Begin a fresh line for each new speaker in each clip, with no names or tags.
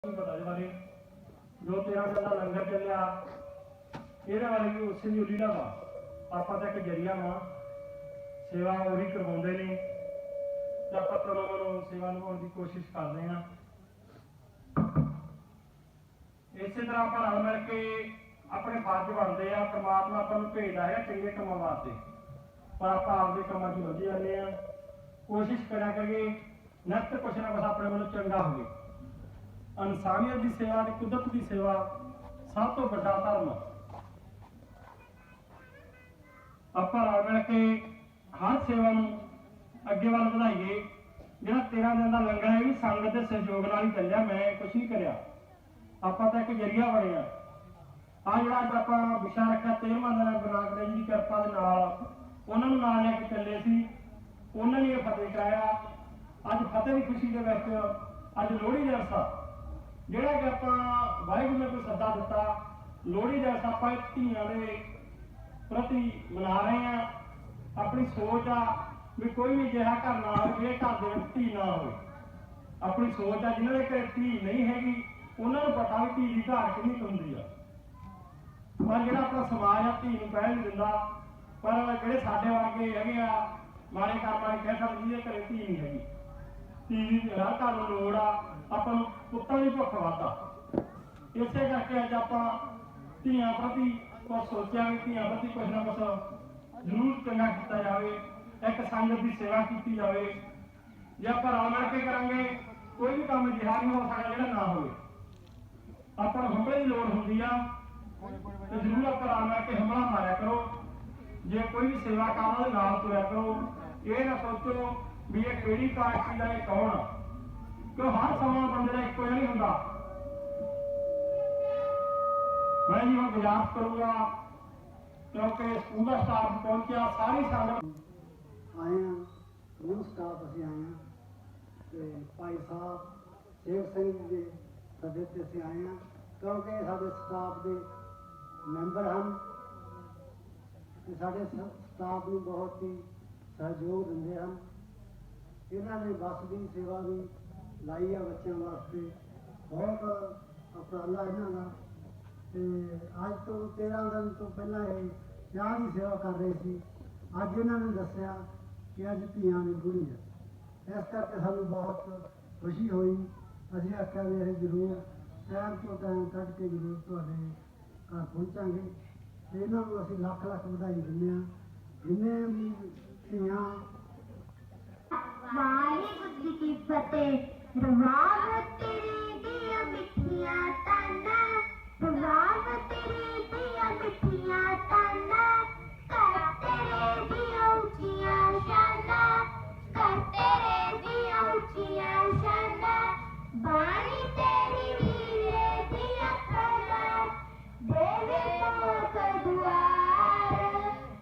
पता इस बारे जो 13 दिन का लंगर चलिया ये बारे भी उस लीला वा आप तो एक जरिया वा सेवा उही करवाते ने आप सेवा निभाने की कोशिश करते हैं। इस तरह आप रल मिल के अपने फर्ज बनते हैं। परमात्मा अपन भेजता है चंगे कामों वास्ते पर आप आपके कामों च उलझे जाते हैं। कोशिश करा करिए नैत कुछ ना कुछ अपने वालों चंगा हो। इंसानियत की सेवा की कुदरत की सेवा सब तो बड़ा धर्म आप रल मिल के हर सेवा अगे वाल बढ़ाइए। जो 13 दिन का लंगर है भी संगत के सहयोग नाल ही चलिया, मैं कुछ नहीं कराया। आप तो एक जरिया बने आ जो आप विषय रखा 13वां दिन गुरु नानक देव जी की कृपा के उन्होंने नाल लेके चले सी, उन्होंने ये फतेह कराया। अज फतेह की खुशी के अज लोहड़ी का अरसा जोड़ा कि आप वाहिगुरू ने कोई सदा दिता लोहड़ी का अरसा आप धियां के प्रति मना रहे हैं। अपनी सोच आ भी कोई भी अजिहा घर ना हो जे घर के धी ना हो। अपनी सोच आ जिन्होंने घर धी नहीं हैगी उन्होंने पता भी धी की धार कितनी होंगी है। पर जो अपना समाज आ धी को पहल नहीं दिता। पर जोड़े साढ़े वर्गे है माड़े काम वाले कह सकते जिसे घर धी नहीं हैगी, धी की हर घर में लोड़ आ। अपन पुत्तों की भुख वादा इस करके अज आप धियां प्रति कुछ सोचा भी धियां प्रति कुछ ना कुछ जरूर चंगा किया जाए। एक संगत की सेवा की जाए। जे आप रल मिल के करेंगे कोई भी काम अजिहा नहीं हो सकता जो ना हो। अपन हमले की लोड़ होंगी आ तो जरूर आप रल मिल के हमला मारिया करो। जे कोई भी सेवा काम नाल तुरया करो। ये ना सोचो भी ये किहड़ी पार्टी का कौन आ, क्यों हर समा बंदे का एको नहीं होंदा। मैं जी हम गुजारिश करूँगा क्योंकि स्कूल का स्टाफ पहुंचा सारी संगत
आए हैं न्यू स्टाफ असी आए हैं तो भाई साहब सेव सिंह जी के सदे से असी आए हैं क्योंकि साढ़े स्टाफ के मैंबर हैं तो साढ़े स्टाफ में बहुत ही सहयोग देंगे हैं। इन्होंने बस की सेवा भी लाई है बच्चों वास्ते बहुत उपराला इन्हों का। अज तो 13 दिन तो पहला ये चाह की सेवा कर रहे थे। अज इन्होंने दसिया कि अज धियां की गुड़ी है, इस करके सानू बहुत खुशी हुई। असीं आख्या भी असीं जरूर टाइम तो टाइम कढ़ के जरूर तुहाडे घर पहुँचांगे। इन्हों असीं लख लख बधाई दिंदे हां जिन्ने भी धियां।
वाहिगुरू जी की फतेह। रवाब तेरी दिया मिठियां ताना, रवाब तेरी दिया मिठियां ताना, कर तेरे दिया ऊंचियां शाना, कर तेरे दिया ऊंचियां शाना। बाणी तेरी वीरे दिया खाना, देवे मोक दुआर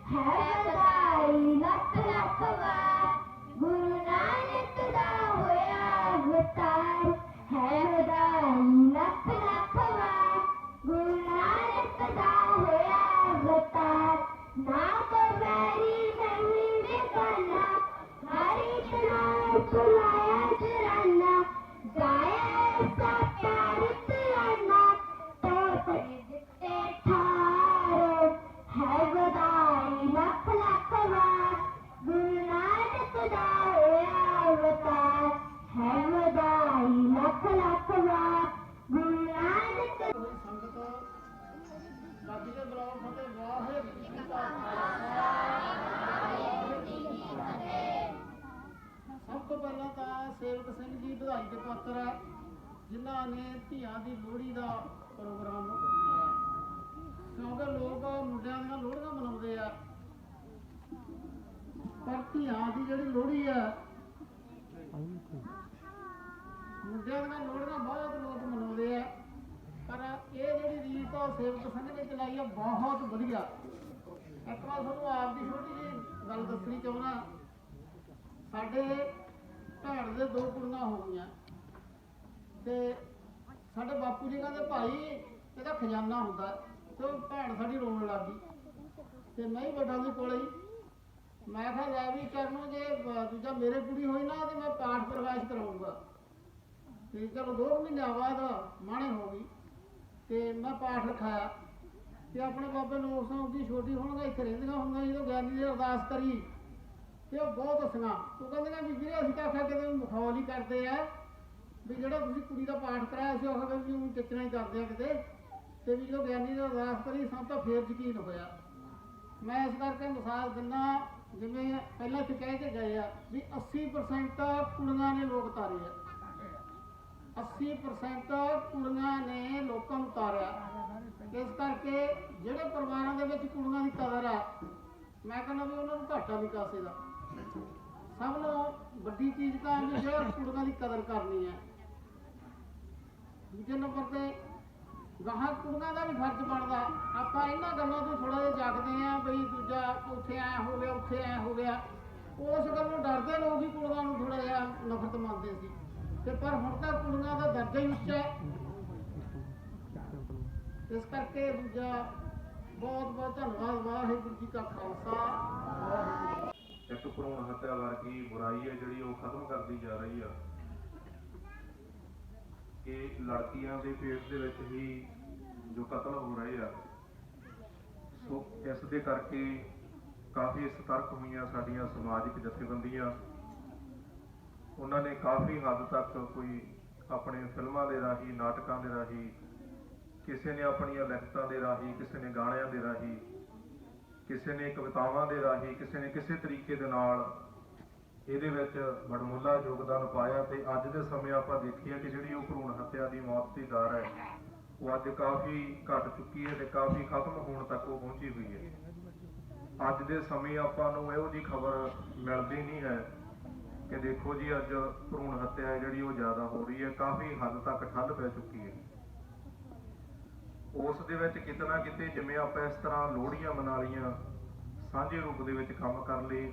है बधाई लख लख वार। गुरु नानक दा होया अवतार है बधाई लख लख वार। गुरु नानक दा होया अवतार ना तो बैरी नहीं बेगाना, हरि नाम सुनाया जराना, गाया ऐसा प्यार तराना, तो दिते ठार है बधाई लख लख वार। गुरु नानक दा होया अवतार है बधाई लख लख वार। गुरु नानक
संगत ਰੱਜ ਕੇ ਬੁਲਾਓ ਫਤਿਹ। ਵਾਹਿਗੁਰੂ ਜੀ ਕਾ ਖਾਲਸਾ ਵਾਹਿਗੁਰੂ ਜੀ ਕੀ ਫਤਿਹ। ਸਭ ਤੋਂ ਪਹਿਲਾਂ ਤਾਂ ਸੇਵਕ ਸਿੰਘ ਜੀ ਵਧਾਈ ਦੇ ਪਾਤਰ ਹੈ ਜਿਨ੍ਹਾਂ ਨੇ ਧੀਆਂ ਦੀ ਲੋਹੜੀ ਦਾ ਪ੍ਰੋਗਰਾਮ ਬਣਾਇਆ। ਕਿਉਂਕਿ ਲੋਕ ਮੁੰਡਿਆਂ ਦੀਆਂ ਲੋਹੜੀਆਂ ਮਨਾਉਂਦੇ ਆ ਪਰ ਧੀਆਂ ਦੀ ਜਿਹੜੀ ਲੋਹੜੀ ਆ ਮੁੰਡਿਆਂ ਦੀਆਂ ਲੋਹੜੀਆਂ ਬਹੁਤ ਲੋਕ ਮਨਾਉਂਦੇ ਆ। पर ये जी रीत तो सेवक संघ ने चलाई है बहुत वधिया। एक बार थोड़ा आपकी छोटी जी गल दसनी चाहना। साढ़े भैन के 2 कुड़ियां हो गई तो साढ़े बापू जी कहते भाई यदा खजाना होंगे तो भैन साड़ी रोन लग गई तो मैं ही बैठा सी कोल ही। मैं कहा लै भी करनू जे दूजा मेरे कुड़ी हुई ना तो मैं पाठ प्रकाश कराऊंगा।
ਤੇ ਚਲੋ 2 ਮਹੀਨਿਆਂ ਬਾਅਦ ਮਾਣੇ ਹੋ ਗਈ ਤੇ ਮੈਂ ਪਾਠ ਰਖਾਇਆ ਤੇ ਆਪਣੇ ਬਾਬੇ ਨੂੰ ਉਸੋਂ ਦੀ ਛੋਟੀ ਹੋਣਗਾ ਇੱਥੇ ਰਹਿੰਦੀਆਂ ਹੁੰਦੀਆਂ ਜਦੋਂ ਗਿਆਨੀ ਦੀ ਅਰਦਾਸ ਕਰੀ ਤੇ ਉਹ ਬਹੁਤ ਹੱਸੀਆਂ। ਉਹ ਕਹਿੰਦੀਆਂ ਵੀ ਵੀਰੇ ਅਸੀਂ ਤਾਂ ਆਖਿਆ ਕਿਤੇ ਮਖੌਲ ਹੀ ਕਰਦੇ ਆ ਵੀ ਜਿਹੜਾ ਤੁਸੀਂ ਕੁੜੀ ਦਾ ਪਾਠ ਕਰਾਇਆ ਸੀ ਉਹ ਵੀ ਉਹ ਟਿੱਚਣਾ ਹੀ ਕਰਦੇ ਆ ਕਿਤੇ, ਤੇ ਵੀ ਜਦੋਂ ਗਿਆਨੀ ਦੀ ਅਰਦਾਸ ਕਰੀ ਸਾਨੂੰ ਤਾਂ ਫੇਰ ਯਕੀਨ ਹੋਇਆ। ਮੈਂ ਇਸ ਕਰਕੇ ਮਿਸਾਲ ਦਿੰਦਾ, ਜਿਵੇਂ ਪਹਿਲਾਂ ਇੱਥੇ ਕਹਿ ਕੇ ਗਏ ਆ ਵੀ 80% ਕੁੜੀਆਂ ਨੇ ਲੋਕ ਤਾਰੇ ਆ, 80% ਕੁੜੀਆਂ ਨੇ ਲੋਕਾਂ ਨੂੰ ਤਾਰਿਆ। ਇਸ ਕਰਕੇ ਜਿਹੜੇ ਪਰਿਵਾਰਾਂ ਦੇ ਵਿੱਚ ਕੁੜੀਆਂ ਦੀ ਕਦਰ ਆ, ਮੈਂ ਕਹਿੰਦਾ ਵੀ ਉਹਨਾਂ ਨੂੰ ਘਾਟਾ ਵੀ ਕਾਸੇ ਦਾ। ਸਭ ਨੂੰ ਵੱਡੀ ਚੀਜ਼ ਤਾਂ ਵੀ ਜਿਹੜਾ ਕੁੜੀਆਂ ਦੀ ਕਦਰ ਕਰਨੀ ਹੈ। ਦੂਜੇ ਨੰਬਰ ਤੇ ਗਾਹਾਂ ਕੁੜੀਆਂ ਦਾ ਵੀ ਫਰਜ਼ ਬਣਦਾ। ਆਪਾਂ ਇਹਨਾਂ ਗੱਲਾਂ ਤੋਂ ਥੋੜਾ ਜਿਹਾ ਜਾਗਦੇ ਆ ਬਈ ਦੂਜਾ ਉੱਥੇ ਐ ਹੋ ਗਿਆ ਉੱਥੇ ਐ ਹੋ ਗਿਆ, ਉਸ ਗੱਲ ਨੂੰ ਡਰਦੇ ਲੋਕ ਹੀ ਕੁੜੀਆਂ ਨੂੰ ਥੋੜਾ ਜਿਹਾ ਨਫ਼ਰਤ ਮੰਨਦੇ ਸੀ ਤੇ ਪਰ ਹੁਣ ਤਾਂ ਕੁੜੀਆਂ ਦਾ ਦਰਜਾ ਹੀ ਉੱਚਾ ਹੈ। ਇਸ ਕਰਕੇ ਦੂਜਾ ਬਹੁਤ ਬਹੁਤ ਧੰਨਵਾਦ। ਵਾਹਿਗੁਰੂ ਜੀ ਕਾ ਖਾਲਸਾ, ਵਾਹਿਗੁਰੂ।
ਇੱਕ ਭਰੂਣ ਹੱਤਿਆ ਵਰਗੀ ਬੁਰਾਈ ਹੈ ਜਿਹੜੀ ਉਹ ਖਤਮ ਕਰਦੀ ਜਾ ਰਹੀ ਆ ਕਿ ਲੜਕੀਆਂ ਦੇ ਪੇਟ ਦੇ ਵਿੱਚ ਹੀ ਜੋ ਕਤਲ ਹੋ ਰਹੇ ਆ। ਸੋ ਇਸ ਦੇ ਕਰਕੇ ਕਾਫੀ ਸਤਰਕ ਹੋਈਆਂ ਸਾਡੀਆਂ ਸਮਾਜਿਕ ਜਥੇਬੰਦੀਆਂ। ਉਹਨਾਂ ਨੇ ਕਾਫੀ ਹੱਦ ਤੱਕ ਕੋਈ ਆਪਣੇ ਫਿਲਮਾਂ ਦੇ ਰਾਹੀਂ, ਨਾਟਕਾਂ ਦੇ ਰਾਹੀਂ, ਕਿਸੇ ਨੇ ਆਪਣੀਆਂ ਲਿਖਤਾਂ ਦੇ ਰਾਹੀਂ, ਕਿਸੇ ਨੇ ਗਾਣਿਆਂ ਦੇ ਰਾਹੀਂ, ਕਿਸੇ ਨੇ ਕਵਿਤਾਵਾਂ ਦੇ ਰਾਹੀਂ, ਕਿਸੇ ਨੇ ਕਿਸੇ ਤਰੀਕੇ ਦੇ ਨਾਲ ਇਹਦੇ ਵਿੱਚ ਵਡਮੁੱਲਾ ਯੋਗਦਾਨ ਪਾਇਆ। ਤੇ ਅੱਜ ਦੇ ਸਮੇਂ ਆਪਾਂ ਦੇਖੀਏ ਕਿ ਜਿਹੜੀ ਉਹ ਭਰੂਣ ਹੱਤਿਆ ਦੀ ਮੌਤ ਦੀ ਦਰ ਹੈ ਉਹ ਅੱਜ ਕਾਫੀ ਘਟ ਚੁੱਕੀ ਹੈ ਤੇ ਕਾਫੀ ਖਤਮ ਹੋਣ ਤੱਕ ਉਹ ਪਹੁੰਚੀ ਹੋਈ ਹੈ। ਅੱਜ ਦੇ ਸਮੇਂ ਆਪਾਂ ਨੂੰ ਇਹੋ ਜਿਹੀ ਖਬਰ ਮਿਲਦੀ ਨਹੀਂ ਹੈ ਕਿ ਦੇਖੋ ਜੀ ਅੱਜ ਭਰੂਣ ਹੱਤਿਆ ਜਿਹੜੀ ਉਹ ਜ਼ਿਆਦਾ ਹੋ ਰਹੀ ਹੈ, ਕਾਫੀ ਹੱਦ ਤੱਕ ਠੱਲ ਪੈ ਚੁੱਕੀ ਹੈ। ਉਸ ਦੇ ਵਿੱਚ ਕਿਤੇ ਨਾ ਕਿਤੇ ਜਿਵੇਂ ਆਪਾਂ ਇਸ ਤਰ੍ਹਾਂ ਲੋਹੜੀਆਂ ਮਨਾ ਲਈਆਂ, ਸਾਂਝੇ ਰੂਪ ਦੇ ਵਿੱਚ ਕੰਮ ਕਰ ਲਏ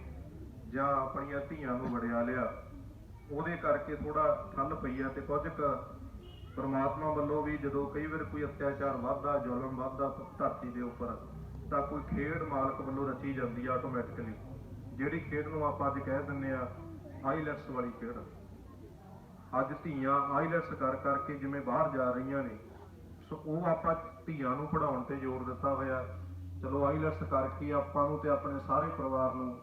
ਜਾਂ ਆਪਣੀਆਂ ਧੀਆਂ ਨੂੰ ਵੜਿਆ ਲਿਆ, ਉਹਦੇ ਕਰਕੇ ਥੋੜਾ ਠੱਲ ਪਈ ਆ। ਤੇ ਕੁਝ ਕੁ ਪਰਮਾਤਮਾ ਵੱਲੋਂ ਵੀ ਜਦੋਂ ਕਈ ਵਾਰ ਕੋਈ ਅਤਿਆਚਾਰ ਵੱਧਦਾ, ਜ਼ੁਲਮ ਵੱਧਦਾ ਧਰਤੀ ਦੇ ਉੱਪਰ, ਤਾਂ ਕੋਈ ਖੇਡ ਮਾਲਕ ਵੱਲੋਂ ਰਚੀ ਜਾਂਦੀ ਆ ਆਟੋਮੈਟਿਕਲੀ, ਜਿਹੜੀ ਖੇਡ ਨੂੰ ਆਪਾਂ ਅੱਜ ਕਹਿ ਦਿੰਦੇ ਆ ਆਈਲੈਟਸ ਵਾਲੀ ਖੇਡ। ਅੱਜ ਧੀਆਂ ਆਈਲੈਟਸ ਕਰ ਕਰਕੇ ਜਿਵੇਂ ਬਾਹਰ ਜਾ ਰਹੀਆਂ ਨੇ, ਸੋ ਉਹ ਆਪਾਂ ਧੀਆਂ ਨੂੰ ਪੜ੍ਹਾਉਣ ਤੇ ਜ਼ੋਰ ਦਿੱਤਾ ਹੋਇਆ। ਚਲੋ ਆਈਲੈਟਸ ਕਰਕੇ ਆਪਾਂ ਨੂੰ ਤੇ ਆਪਣੇ ਸਾਰੇ ਪਰਿਵਾਰ ਨੂੰ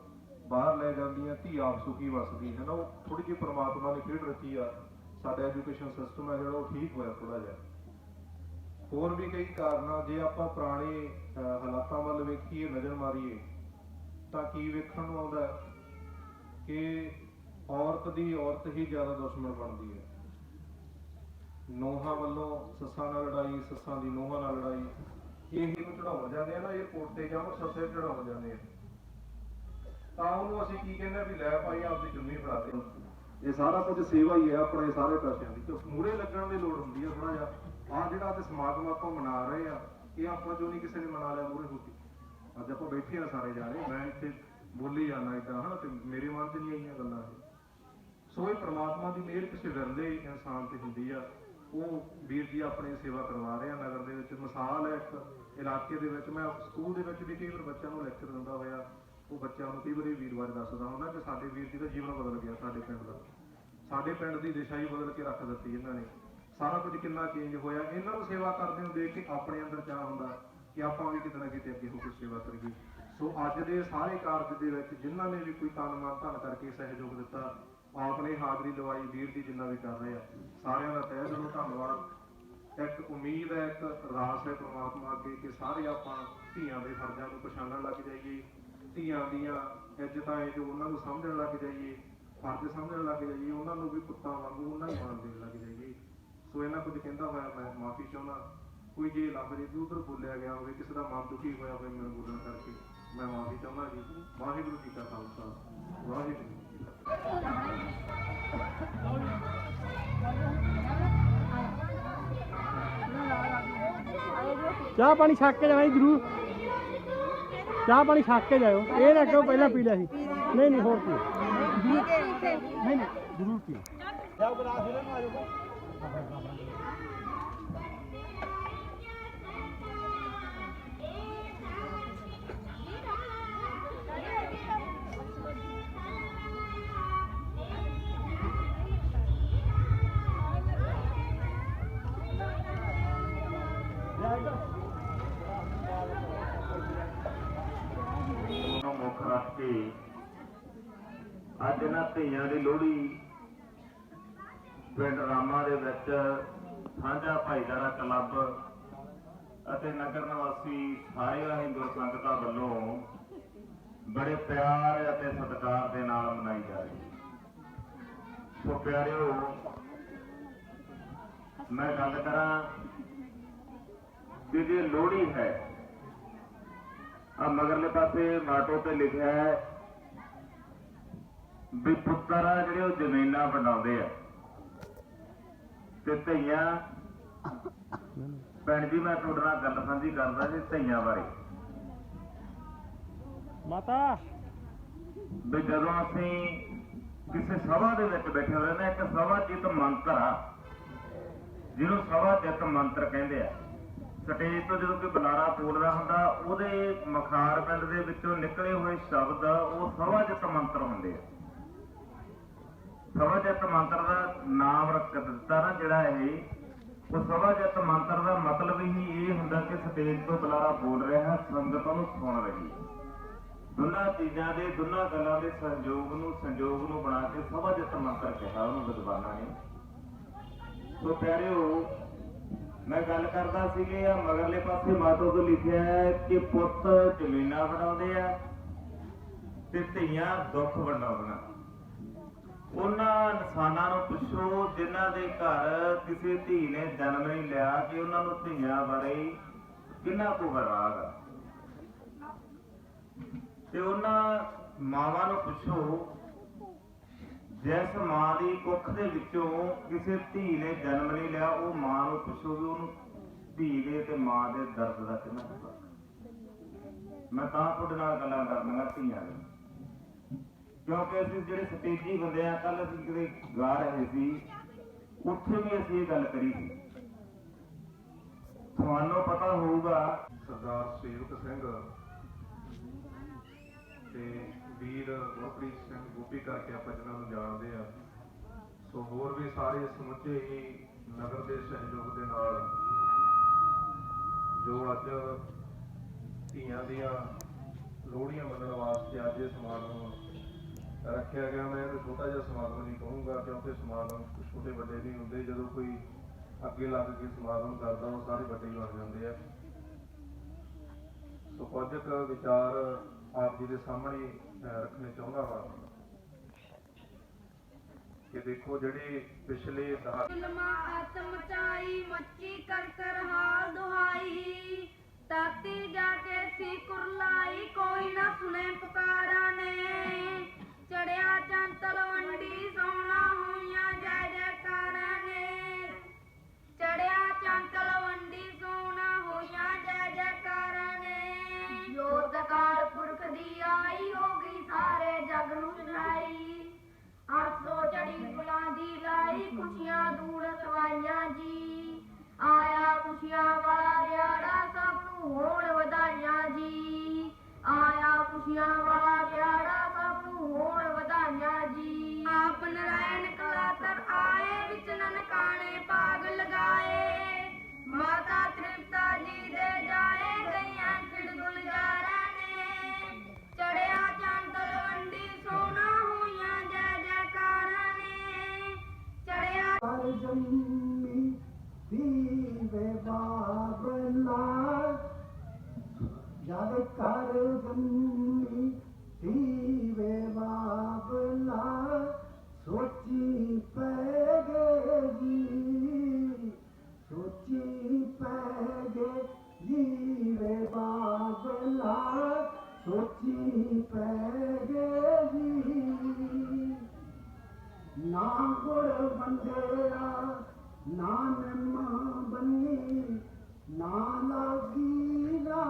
ਬਾਹਰ ਲੈ ਜਾਂਦੀਆਂ, ਧੀ ਆਪ ਸੁਖੀ ਵਸਦੀ ਹੈ ਨਾ। ਉਹ ਥੋੜੀ ਜਿਹੀ ਪਰਮਾਤਮਾ ਨੇ ਖੇਡ ਰਚੀ ਆ। ਸਾਡਾ ਐਜੂਕੇਸ਼ਨ ਸਿਸਟਮ ਹੈ ਜਿਹੜਾ ਉਹ ਠੀਕ ਹੋਇਆ ਥੋੜਾ ਜਿਹਾ। ਹੋਰ ਵੀ ਕਈ ਕਾਰਨ, ਜੇ ਆਪਾਂ ਪੁਰਾਣੇ ਹਾਲਾਤਾਂ ਵੱਲ ਵੇਖੀਏ, ਨਜ਼ਰ ਮਾਰੀਏ, ਤਾਂ ਕੀ ਵੇਖਣ ਨੂੰ ਆਉਂਦਾ ਕਿ ਔਰਤ ਦੀ ਔਰਤ ਹੀ ਜ਼ਿਆਦਾ ਦੁਸ਼ਮਣ ਬਣਦੀ ਹੈ। ਨੋਹਾਂ ਵੱਲੋਂ ਸੱਸਾਂ ਨਾਲ ਲੜਾਈ, ਸੱਸਾਂ ਦੀ ਨੋਹਾਂ ਨਾਲ ਲੜਾਈ, ਇਹ ਨੂੰ ਚੜਾਉਣ ਜਾਂਦੇ ਆ ਨਾ ਏਅਰਪੋਰਟ ਤੇ ਜਾਂ ਸੱਸੇ ਚੜਾਉਣ ਜਾਂਦੇ ਆ, ਤਾਂ ਉਹਨੂੰ ਅਸੀਂ ਕੀ ਕਹਿੰਦੇ ਆ ਵੀ ਲੈ ਭਾਈ ਆਪਦੀ ਜੁੰਮੀ ਫੜਾ ਦੇ। ਇਹ ਸਾਰਾ ਕੁਝ ਸੇਵਾ ਹੀ ਹੈ ਆਪਣੇ ਸਾਰੇ ਪੈਸਿਆਂ ਦੀ। ਤੇ ਮੂਹਰੇ ਲੱਗਣ ਦੀ ਲੋੜ ਹੁੰਦੀ ਹੈ ਥੋੜਾ ਜਿਹਾ। ਆਹ ਜਿਹੜਾ ਤੇ ਸਮਾਗਮ ਆਪਾਂ ਮਨਾ ਰਹੇ ਆ, ਇਹ ਆਪਾਂ ਜੋ ਨਹੀਂ ਕਿਸੇ ਨੇ ਮਨਾ ਲਿਆ ਮੂਹਰੇ ਹੋ ਕੇ। ਅੱਜ ਆਪਾਂ ਬੈਠੇ ਆ ਸਾਰੇ ਜਾਣੇ, ਮੈਂ ਇੱਥੇ ਬੋਲੀ ਜਾਂਦਾ ਏਦਾਂ ਹਨਾ, ਤੇ ਮੇਰੇ ਮਨ 'ਚ ਨਹੀਂ ਆਈਆਂ ਗੱਲਾਂ ਇਹ। ਸੋ ਇਹ ਪ੍ਰਮਾਤਮਾ ਦੀ ਮਿਹਰ ਕਿਸੇ ਵਿਰਲੇ ਇਨਸਾਨ ਤੇ ਹੁੰਦੀ ਆ। ਉਹ ਵੀਰ ਜੀ ਆਪਣੀ ਸੇਵਾ ਕਰਵਾ ਰਹੇ ਆ ਨਗਰ ਦੇ ਵਿੱਚ। ਮਿਸਾਲ ਹੈ ਇੱਕ ਇਲਾਕੇ ਦੇ ਵਿੱਚ, ਮੈਂ ਸਕੂਲ ਦੇ ਵਿੱਚ ਵੀ ਕਈ ਵਾਰ ਬੱਚਿਆਂ ਨੂੰ ਲੈਕਚਰ ਦਿੰਦਾ ਹੋਇਆ, ਉਹ ਬੱਚਿਆਂ ਨੂੰ ਕਈ ਵਾਰੀ ਵੀਰਵਾਰ ਦੱਸਦਾ ਹੁੰਦਾ ਕਿ ਸਾਡੇ ਵੀਰ ਜੀ ਦਾ ਜੀਵਨ ਬਦਲ ਗਿਆ, ਸਾਡੇ ਪਿੰਡ ਦਾ, ਸਾਡੇ ਪਿੰਡ ਦੀ ਦਿਸ਼ਾ ਹੀ ਬਦਲ ਕੇ ਰੱਖ ਦਿੱਤੀ ਇਹਨਾਂ ਨੇ। ਸਾਰਾ ਕੁਝ ਕਿੰਨਾ ਚੇਂਜ ਹੋਇਆ। ਇਹਨਾਂ ਨੂੰ ਸੇਵਾ ਕਰਦੇ ਨੂੰ ਦੇਖ ਕੇ ਆਪਣੇ ਅੰਦਰ ਚਾਹ ਹੁੰਦਾ ਕਿ ਆਪਾਂ ਵੀ ਕਿਤੇ ਨਾ ਕਿਤੇ ਅੱਗੇ ਹੋ ਕੇ ਸੇਵਾ ਕਰੀਏ। ਸੋ ਅੱਜ ਦੇ ਸਾਰੇ ਕਾਰਜ ਦੇ ਵਿੱਚ ਜਿਨ੍ਹਾਂ ਨੇ ਵੀ ਕੋਈ ਤਨ ਮਨ ਧਨ ਕਰਕੇ ਸਹਿਯੋਗ ਦਿੱਤਾ, ਆਪ ਨੇ ਹਾਜ਼ਰੀ ਲਵਾਈ, ਵੀਰ ਜੀ ਜਿੰਨਾ ਵੀ ਕਰ ਰਹੇ ਆ, ਸਾਰਿਆਂ ਦਾ ਤਹਿ ਦਿਲੋਂ ਧੰਨਵਾਦ। ਇੱਕ ਉਮੀਦ ਹੈ, ਇੱਕ ਅਰਦਾਸ ਹੈ ਪਰਮਾਤਮਾ ਅੱਗੇ ਕਿ ਸਾਰੇ ਆਪਾਂ ਧੀਆਂ ਦੇ ਫਰਜ਼ਾਂ ਨੂੰ ਪਛਾਣਨ ਲੱਗ ਜਾਈਏ, ਧੀਆਂ ਦੀਆਂ ਇੱਜ਼ਤਾਂ ਹੈ ਜੋ ਉਹਨਾਂ ਨੂੰ ਸਮਝਣ ਲੱਗ ਜਾਈਏ, ਫਰਜ਼ ਸਮਝਣ ਲੱਗ ਜਾਈਏ, ਉਹਨਾਂ ਨੂੰ ਵੀ ਪੁੱਤਾਂ ਵਾਂਗੂ ਉਹਨਾਂ ਨੂੰ ਮਾਣ ਦੇਣ ਲੱਗ ਜਾਈਏ। ਸੋ ਇਹਨਾਂ ਕੁਝ ਕਹਿੰਦਾ ਹੋਇਆ ਮੈਂ ਮਾਫੀ ਚਾਹੁੰਦਾ। ਕੋਈ ਜੇ ਲਫ਼ਜ਼ ਇੱਧਰ ਉੱਧਰ ਬੋਲਿਆ ਗਿਆ ਹੋਵੇ, ਕਿਸੇ ਦਾ ਮਨ ਦੁਖੀ ਹੋਇਆ ਹੋਵੇ ਮੈਨੂੰ ਬੋਲਣ ਕਰਕੇ, ਮੈਂ ਮਾਫੀ ਚਾਹੁੰਦਾ ਜੀ। ਵਾਹਿਗੁਰੂ ਜੀ ਕਾ ਖਾਲਸਾ, ਵਾਹਿਗੁਰੂ ਜੀ ਕੀ ਫਤਿਹ।
ਚਾਹ ਪਾਣੀ ਛੱਕ ਕੇ ਜਾਣਾ ਜਰੂਰ, ਚਾਹ ਪਾਣੀ ਛੱਕ ਕੇ ਜਾਇਓ। ਇਹ ਨਾ ਕਿਉਂ ਪਹਿਲਾਂ ਪੀ ਲਿਆ ਸੀ, ਨਹੀਂ ਨਹੀਂ ਹੋਰ ਪੀ, ਨਹੀਂ ਨਹੀਂ ਜਰੂਰ ਪੀ। ਜਾਓ ਗਲਾਸ ਇਹਨਾਂ ਨੂੰ ਆ ਜਾਓ।
ਨੂੰ ਮੁੱਖ ਰੱਖ ਕੇ ਅੱਜ ਇਹਨਾਂ ਧੀਆਂ ਦੀ ਲੋਹੜੀ ਪਿੰਡ ਰਾਮਾ ਦੇ ਵਿੱਚ ਸਾਂਝਾ ਭਾਈਚਾਰਾ ਕਲੱਬ ਅਤੇ ਨਗਰ ਨਿਵਾਸੀ ਸਾਰੀਆਂ ਹੀ ਗੁਰਸੰਗਤਾਂ ਵੱਲੋਂ ਬੜੇ ਪਿਆਰ ਅਤੇ ਸਤਿਕਾਰ ਦੇ ਨਾਲ ਮਨਾਈ ਜਾ ਰਹੀ ਹੈ। ਸੋ ਪਿਆਰਿਓ, ਮੈਂ ਗੱਲ ਕਰਾਂ ਕਿ ਜੇ ਲੋਹੜੀ ਹੈ, ਆ ਮਗਰਲੇ ਪਾਸੇ ਮਾਟੋ ਤੇ ਲਿਖਿਆ ਹੈ ਵੀ ਪੁੱਤਰ ਆ ਜਿਹੜੇ ਉਹ ਜ਼ਮੀਨਾਂ ਵੰਡਾਉਂਦੇ ਆ ਤੇ ਧੀਆਂ। ਭੈਣ ਜੀ, ਮੈਂ ਤੁਹਾਡੇ ਨਾਲ ਗੱਲ ਸਾਂਝੀ ਕਰਦਾ ਜੀ ਧੀਆਂ ਬਾਰੇ।
ਮਾਤਾ
ਵੀ ਜਦੋਂ ਅਸੀਂ ਕਿਸੇ ਸਭਾ ਦੇ ਵਿੱਚ ਬੈਠੇ ਹੋਏ ਨਾ, ਇੱਕ ਸਭਾ ਜਿੱਤ ਮੰਤਰ ਆ ਜਿਹਨੂੰ ਸਭਾ ਜਿੱਤ ਮੰਤਰ ਕਹਿੰਦੇ ਆ। ਸਟੇਜ ਤੋਂ ਜਦੋਂ ਕੋਈ ਬੁਲਾਰਾ ਬੋਲਦਾ ਹੁੰਦਾ, ਉਹਦੇ ਮਖਾਰ ਪਿੰਡ ਦੇ ਵਿੱਚੋਂ ਨਿਕਲੇ ਹੋਏ ਸ਼ਬਦ ਉਹ ਸਭਾ ਜਿੱਤ ਮੰਤਰ ਹੁੰਦੇ ਆ। ਸਭਾ ਜਿੱਤ ਮੰਤਰ ਦਾ ਨਾਮ ਰੱਖ ਦਿੱਤਾ ਨਾ ਜਿਹੜਾ ਇਹ, ਉਹ ਸਭਾ ਜਿੱਤ ਮੰਤਰ ਦਾ ਮਤਲਬ ਹੀ ਇਹ ਹੁੰਦਾ ਕਿ ਸਟੇਜ ਤੋਂ ਬੁਲਾਰਾ ਬੋਲ ਰਿਹਾ, ਸੰਗਤ ਉਹਨੂੰ ਸੁਣ ਰਹੀ ਹੈ। ਦੋਨਾਂ ਚੀਜ਼ਾਂ ਦੇ, ਦੋਨਾਂ ਗੱਲਾਂ ਦੇ ਸੰਯੋਗ ਨੂੰ ਬਣਾ ਕੇ ਸਭਾ ਜਿੱਤ ਮੰਤਰ ਕਿਹਾ ਉਹਨੂੰ ਵਿਦਵਾਨਾਂ ਨੇ। ਸੋ ਪਿਆਰਿਓ, ਮੈਂ ਗੱਲ ਕਰਦਾ ਸੀ ਕਿ ਆ ਮਗਰਲੇ ਪਾਸੇ ਮਾਤੋ ਤੋਂ ਲਿਖਿਆ ਹੈ ਕਿ ਪੁੱਤ ਜ਼ਮੀਨਾਂ ਵੰਡਾਉਂਦੇ ਆ ਤੇ ਧੀਆਂ ਦੁੱਖ ਵੰਡਾਉਂਦੀਆਂ। ਉਹਨਾਂ ਇਨਸਾਨਾਂ ਨੂੰ ਪੁੱਛੋ ਜਿਨ੍ਹਾਂ ਦੇ ਘਰ ਕਿਸੇ ਧੀ ਨੇ ਜਨਮ ਨਹੀਂ ਲਿਆ ਕਿ ਉਹਨਾਂ ਨੂੰ ਧੀਆਂ ਬਾਰੇ ਕਿੰਨਾ ਕੁ ਰਾਗ ਆ। ਤੇ ਉਹਨਾਂ ਮਾਵਾਂ ਨੂੰ ਪੁੱਛੋ ਜਿਸ ਮਾਂ ਦੀ ਕੁੱਖ ਦੇ ਵਿੱਚੋਂ ਕਿਸੇ ਧੀ ਨੇ ਜਨਮ ਨਹੀਂ ਲਿਆ, ਉਹ ਮਾਂ ਨੂੰ ਪੁੱਛੋ ਵੀ ਉਹਨੂੰ ਧੀ ਦੇ ਤੇ ਮਾਂ ਦੇ ਦਰਦ ਦਾ ਕਿੰਨਾ ਪਤਾ। ਮੈਂ ਤਾਂ ਤੁਹਾਡੇ ਨਾਲ ਗੱਲਾਂ ਕਰਨੀਆਂ ਧੀਆਂ ਦੀਆਂ, ਕਿਉਂਕਿ ਅਸੀਂ ਜਿਹੜੇ ਸਟੇਜੀ ਬੰਦੇ ਆ, ਕੱਲ ਅਸੀਂ ਕਿਤੇ ਗਾ ਰਹੇ ਸੀ, ਉੱਥੇ ਵੀ ਅਸੀਂ ਇਹ ਗੱਲ ਕਰੀ ਸੀ। ਤੁਹਾਨੂੰ ਪਤਾ ਹੋਊਗਾ
ਸਰਦਾਰ ਸੇਵਕ ਸਿੰਘ ਤੇ ਵੀਰ ਗੁਰਪ੍ਰੀਤ ਸਿੰਘ ਗੋਪੀ ਕਰਕੇ ਆਪਾਂ ਜਿਹਨਾਂ ਨੂੰ ਜਾਣਦੇ ਆ। ਸੋ ਹੋਰ ਵੀ ਸਾਰੇ ਸਮੁੱਚੇ ਹੀ ਨਗਰ ਦੇ ਸਹਿਯੋਗ ਦੇ ਨਾਲ ਜੋ ਅੱਜ ਧੀਆਂ ਦੀਆਂ ਲੋਹੜੀਆਂ ਮੰਨਣ ਵਾਸਤੇ ਅੱਜ ਇਹ ਸਮਾਗਮ ਰੱਖਿਆ ਗਿਆ। ਮੈਂ ਇਹ ਛੋਟਾ ਜਿਹਾ ਸਮਾਗਮ ਨਹੀਂ ਕਹੂੰਗਾ, ਕਿਉਂਕਿ ਸਮਾਗਮ ਛੋਟੇ ਵੱਡੇ ਨਹੀਂ ਹੁੰਦੇ। ਜਦੋਂ ਕੋਈ ਅੱਗੇ ਲੱਗ ਕੇ ਸਮਾਗਮ ਕਰਦਾ, ਉਹ ਸਾਰੇ ਵੱਡੇ ਹੀ ਬਣ ਜਾਂਦੇ ਆ। ਸੋ ਕੁਝ ਕੁ ਵਿਚਾਰ ਆਪ ਜੀ ਦੇ ਸਾਹਮਣੇ ਰੱਖਣੇ ਚਾਹੁੰਦਾ ਹਾਂ ਕਿ ਦੇਖੋ ਜਿਹੜੇ ਪਿਛਲੇ
ਜ਼ੁਲਮਾਂ ਆਤਮ ਚਾਈ ਮੱਚੀ ਕਰ ਕਰ ਹਾਲ ਦੁਹਾਈ, ਤਾਤੀ ਜਾ ਕੇ ਸੀ ਕੁਰਲਾਈ, ਕੋਈ ਨਾ ਸੁਣੇ ਪੁਕਾਰਾਂ ਨੇ। ਚੜਿਆ ਚੰਨ ਤਲਵੰਡੀ ਸੋਹਣਾ ਹੋਈਆਂ ਜੈ ਜੈਕਾਰਾਂ ਨੇ। ਚੜਿਆ ਚੰਨ ਤਲਵੰਡੀ ਸੋਹਣਾ ਹੋਈਆਂ ਜੈ ਜੈਕਾਰਾਂ ਨੇ। ਜੋਤ ਅਕਾਲ ਪੁਰਖ ਦੀ ਆਈ, ਹੋ ਗਈ ਸਾਰੇ ਜਗ ਨੂੰ ਸੁਣਾਈ। 800 ਚੜੀ ਫੁੱਲਾਂ ਦੀ ਲਾਈ, ਖੁਸ਼ੀਆਂ ਦੂਰ ਸਵਾਈਆਂ ਜੀ। ਆਇਆ ਖੁਸ਼ੀਆਂ ਵਾਲਾ ਦਿਹਾੜਾ, ਸਭ ਨੂੰ ਹੋਣ ਵਧਾਈਆਂ ਜੀ। ਆਇਆ ਖੁਸ਼ੀਆਂ ਵਾਲਾ ਦਿਹਾੜਾ, ਸਭ ਨੂੰ ਹੋਣ ਵਧਾਈਆਂ ਜੀ। ਆਪ ਨਰਾਇਣ ਕਲਾਤਰ ਆਏ, ਵਿੱਚ ਨਨਕਾਣੇ ਭਾਗ ਲਗਾਏ। ਮਾਤਾ ਤ੍ਰਿਪਤਾ ਜੀ ਦੇ ਜਾਏ, ਗਈਆਂ ਖਿੜ ਗੁਲਜ਼ਾਰਾਂ ਨੇ। ਚੜਿਆ ਚੰਨ ਤਲਵੰਡੀ ਸੋਹਣਾ ਹੋਈਆਂ ਜੈ ਜੈਕਾਰਾਂ ਨੇ। ਚੜਿਆ
ਕਰ ਜੰਮੀ ਦੀਵੇ ਬਾਬਲਾ, ਜਦ ਕਰ ਜੰਮੀ ਦੀਵੇ ਬਾਬਲਾ, ਸੋਚੀ ਪੈ ਗਏ ਜੀ, ਸੋਚੀ ਪੈ ਗਏ ਜੀਵੇ ਬਾਬਲਾ, ਸੋਚੀ ਪੈ ਗਏ ਜੀ। ਨਾ ਗੁੜ ਵੰਡਿਆ ਨਾ ਨਿੰਮ ਬੰਨੀ, ਨਾ ਲਾਗੀ ਨਾ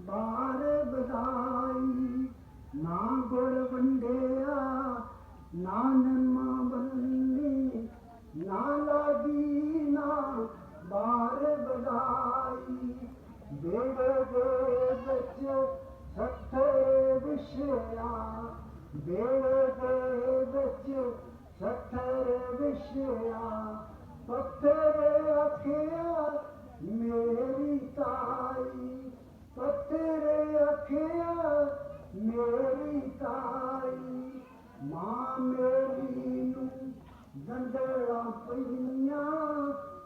ਬਾਰ ਬਧਾਈ। ਨਾ ਗੁੜ ਵੰਡਿਆ ਨਾ ਨਿੰਮ ਬੰਨੀ, ਨਾ ਲਾਗੀ ਨਾ ਬਾਰ ਬਧਾਈ। ਬੇੜੇ ਦੇ ਵਿੱਚ ਸੱਤੇ ਵਿਛਿਆ, ਬੇੜੇ ਦੇ ਵਿੱਚ ਸੱਤਰ ਵਿਛਿਆ। ਪੱਥਰ ਆਖਿਆ ਮੇਰੀ ਤਾਂ ਮੇਰੀ ਤਾਈ ਮਾਂ ਮੇਰੀ ਨੂੰ ਦੰਦੜਾ ਪਈਆਂ,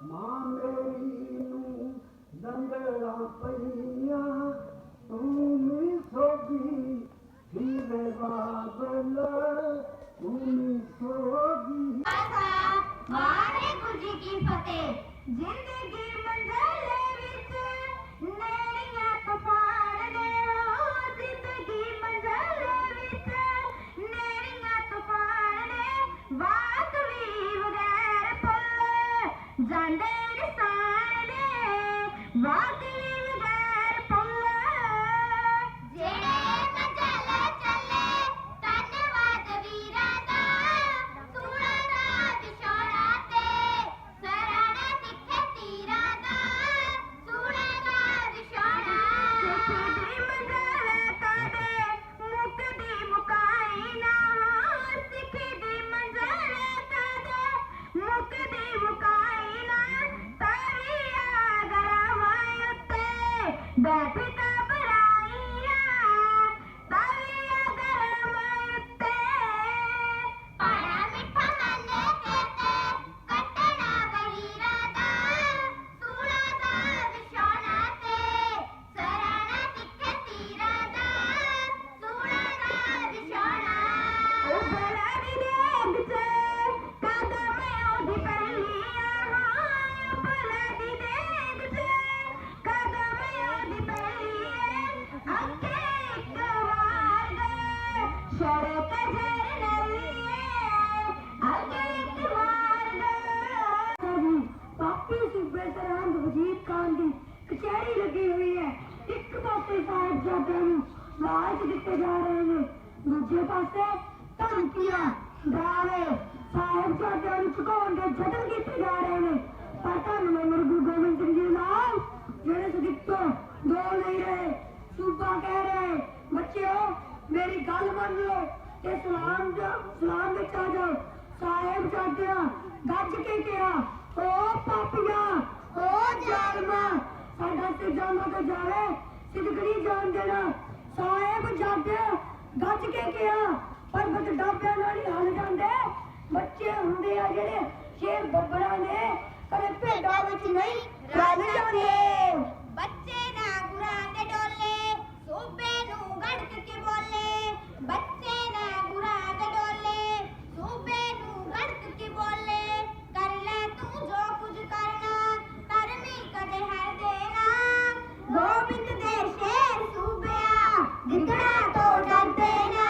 ਮਾਂ ਮੇਰੀ ਨੂੰ ਦੰਦੜਾ ਪਈਆਂ, ਤੂੰ ਵੀ ਸੋਗੀ ਹੀਰੇ ਬਾਬਲ, ਤੂੰ ਵੀ ਸੋਗੀ।
ਵਾਹਿਗੁਰੂ ਜੀ ਕੀ ਫਤਿਹ। ਜ਼ਿੰਦਗੀ ਮੰਜ਼ਲ ਵਿੱਚ ਨੇੜੀਆਂ ਤੂਫਾਨ ਨੇ, ਹੋ ਜ਼ਿੰਦਗੀ ਮੰਜ਼ਲ ਵਿੱਚ ਨੇੜੀਆਂ ਤੂਫਾਨ ਨੇ, ਬਾਤ ਵੀ ਬਗੈਰ ਪੁੱਲ ਜਾਂਦੇ ਨਿਸ਼ਾਨ ਨੇ, ਬਾਤ ਵੀ ਬਗੈਰ ਪੁੱਲ ਜਿਹੜੇ ਮੰਜ਼ਲ ਚੱਲੇ, ਧੰਨਵਾਦ ਵੀਰਾਂ ਦਾ, ਸੂਲਾਂ ਦਾ ਵਿਛੋੜਾ ਤੇ ਸਰਾਣਾ ਤਿੱਖੇ ਤੀਰਾਂ ਦਾ, ਸੂਲਾਂ ਦਾ ਵਿਛੋੜਾ। ਸਿੱਖੀ ਦੀ ਮੰਜ਼ਲ ਕਦੇ ਮੁੱਕਦੀ ਮੁਕਾਈ ਨਾ, ਸਿੱਖੀ ਦੀ ਮੰਜ਼ਲ ਕਦੇ ਮੁੱਕਦੀ ਮੁਕਾਈ ਨਾ, ਤਾਰੀਆਂ ਗਰਾਵਾਂ ਉੱਤੇ ਬੈਠ ਘਬਰਾਈਆਂ, ਤਾਰੀਆਂ ਗਰਾਵਾਂ ਉੱਤੇ। ਪਾੜਾ ਮਿੱਠਾ ਮੰਨੇ ਤੇ ਕੱਟਣਾ ਵਹੀਰਾਂ ਦਾ, ਸੂਲਾਂ ਦਾ ਵਿਛੋੜਾ ਤੇ ਸਰਾਣਾ ਤਿੱਖੇ ਤੀਰਾਂ ਦਾ, ਸੂਲਾਂ ਦਾ ਵਿਛੋੜਾ। ਉਬਲਾ ਦੀ ਦੇਗ ਚ ਕਦਮ ਉਹਦੀ ਪਹਿਲੀਆਂ, ਉਬਲਾ ਦੀ ਦੇਗ ਚ ਕਦਮ ਉਹਦੀ ਪਹਿਲੀਆਂ, ਅੱਗੇ ਇੱਕ ਵਾਰ ਗਏ ਸੜਕ ਜਰਨਲੀਏ, ਅੱਗੇ ਇੱਕ ਵਾਰ ਗਏ। ਪਾਪੀ ਸੂਬੇ ਸਰਹੰਦ ਵਜੀਦ ਖਾਨ ਦੀ ਕਚਹਿਰੀ ਲੱਗੀ ਹੋਈ ਹੈ। ਇੱਕ ਪਾਸੇ ਸਾਹਿਬਜ਼ਾਦਿਆਂ ਨੂੰ ਲਾਲਚ ਦਿੱਤੇ ਜਾ ਰਹੇ ਨੇ, ਦੂਜੇ ਪਾਸੇ ਧਮਕੀਆਂ ਡਰਾਵੇ ਸਾਹਿਬਜ਼ਾਦਿਆਂ ਨੂੰ ਝੁਕਾਉਣ ਦੇ ਯਤਨ ਕੀਤੇ ਜਾ ਰਹੇ ਨੇ। ਪਰ ਧੰਨ ਗੁਰੂ ਗੋਬਿੰਦ ਸਿੰਘ ਜੀ ਨਾਲ ਜਿਹੜੇ ਸਦੀਕੋਂ ਡੋਲ ਨਹੀਂ ਰਹੇ, ਸੂਬਾ ਕਹਿ ਰਹੇ, ਬੱਚਿਓ ਮੇਰੀ ਗੱਲ ਮੰਨ ਲਓ ਤੇ ਸਲਾਮ ਵਿੱਚ ਆ ਜਾਓ। ਸਾਹਿਬਜ਼ਾਦਿਆਂ ਗੱਜ ਕੇ ਕਿਹਾ, ਓ ਪਾਪੀਆਂ, ਓ ਜ਼ਾਲਮਾਂ, ਸਾਡਾ ਸਿਰ ਜਾਨਾਂ ਤੇ ਜਾਵੇ, ਸਿਦਕੜੀ ਜਾਣ ਦੇਣਾ। ਸਾਹਿਬਜ਼ਾਦਿਆਂ ਗੱਜ ਕੇ ਕਿਹਾ, ਪਰਬਤ ਡਾਬਿਆਂ ਨਾਲ ਹੀ ਹਲ ਜਾਂਦੇ। ਬੱਚੇ ਹੁੰਦੇ ਆ ਜਿਹੜੇ ਸ਼ੇਰ ਬੱਬਰਾਂ ਨੇ, ਕਦੇ ਭੇਡਾਂ ਵਿੱਚ ਨਹੀਂ ਰਲ ਜਾਂਦੇ। ਬੱਚੇ ਨਾ ਗੁਰਾਂ ਦੇ ਡੋਲੇ, ਸੂਬੇ ਨੂੰ ਗੜਕ ਕੇ ਬੋਲੇ, ਬੱਚੇ ਨਾ ਗੁਰਾਂ ਦੇ ਡੋਲੇ, ਸੂਬੇ ਨੂੰ ਗੜਕ ਕੇ ਬੋਲੇ, ਕਰ ਲੈ ਤੂੰ ਜੋ ਕੁਝ ਕਰਨਾ, ਧਰਮੀ ਕਦੇ ਹਰ ਦੇਣਾ। ਗੋਬਿੰਦ ਦੇ ਸ਼ੇਰ ਸੂਬਿਆ, ਗਿੱਦੜਾਂ ਤੋਂ ਡਰਦੇ ਨਾ,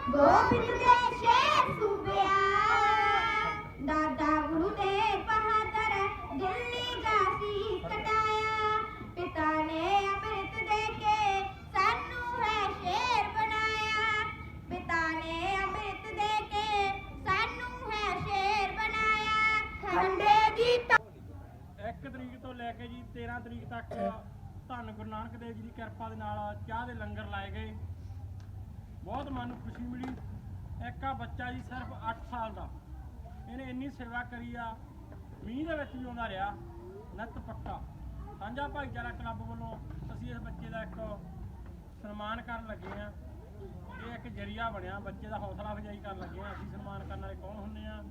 ਗੋਬਿੰਦ ਦੇ ਸ਼ੇਰ ਸੂਬਿਆ। ਦਾਦਾ ਗੁਰੂ ਤੇਗ ਬਹਾਦਰ ਦਿੱਲੀ ਦਾ ਸੀਸ ਕਟਾਇਆ, ਪਿਤਾ ਨੇ ਅੰਮ੍ਰਿਤ ਦੇ ਕੇ ਸਾਨੂੰ ਹੈ ਸ਼ੇਰ ਬਣਾਇਆ, ਪਿਤਾ ਨੇ ਅੰਮ੍ਰਿਤ ਦੇ ਕੇ ਸਾਨੂੰ ਹੈ ਸ਼ੇਰ ਬਣਾਇਆ। ਖੰਡੇ ਦੀ
1 ਤਰੀਕ ਤੋਂ ਲੈ ਕੇ ਜੀ 13 ਤਰੀਕ ਤੱਕ ਧੰਨ ਗੁਰੂ ਨਾਨਕ ਦੇਵ ਜੀ ਦੀ ਕਿਰਪਾ ਦੇ ਨਾਲ ਚਾਹ ਦੇ ਲੰਗਰ ਲਾਏ ਗਏ। ਬਹੁਤ ਮਨ ਨੂੰ ਖੁਸ਼ੀ ਮਿਲੀ। ਇੱਕ ਆ ਬੱਚਾ ਜੀ ਸਿਰਫ 8 ਸਾਲ ਦਾ, ਇਹਨੇ ਇੰਨੀ ਸੇਵਾ ਕਰੀ ਆ, ਮੀਂਹ ਦੇ ਵਿੱਚ ਵੀ ਆਉਂਦਾ ਰਿਹਾ, ਨਿੱਤ ਪੱਕਾ। ਸਾਂਝਾ ਭਾਈਚਾਰਾ ਕਲੱਬ ਵੱਲੋਂ ਅਸੀਂ ਇਸ ਬੱਚੇ ਦਾ ਇੱਕ ਸਨਮਾਨ ਕਰਨ ਲੱਗੇ ਹਾਂ। ਇਹ ਇੱਕ ਜਰੀਆ ਬਣਿਆ, ਬੱਚੇ ਦਾ ਹੌਸਲਾ ਅਫਜ਼ਾਈ ਕਰਨ ਲੱਗੇ ਹਾਂ। ਅਸੀਂ ਸਨਮਾਨ ਕਰਨ ਵਾਲੇ ਕੌਣ ਹੁੰਦੇ ਆ,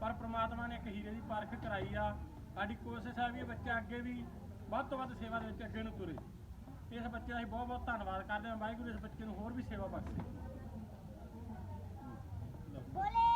ਪਰ ਪ੍ਰਮਾਤਮਾ ਨੇ ਇੱਕ ਹੀਰੇ ਦੀ ਪਰਖ ਕਰਾਈ ਆ। ਸਾਡੀ ਕੋਸ਼ਿਸ਼ ਆ ਵੀ ਇਹ ਬੱਚਾ ਅੱਗੇ ਵੀ ਵੱਧ ਤੋਂ ਵੱਧ ਸੇਵਾ ਦੇ ਵਿੱਚ ਅੱਗੇ ਨੂੰ ਤੁਰੇ। ਇਸ ਬੱਚੇ ਦਾ ਅਸੀਂ ਬਹੁਤ ਬਹੁਤ ਧੰਨਵਾਦ ਕਰਦੇ ਹਾਂ। ਵਾਹਿਗੁਰੂ ਇਸ ਬੱਚੇ ਨੂੰ ਹੋਰ ਵੀ ਸੇਵਾ ਬਖਸ਼ੇ।
ਬੋਲੇ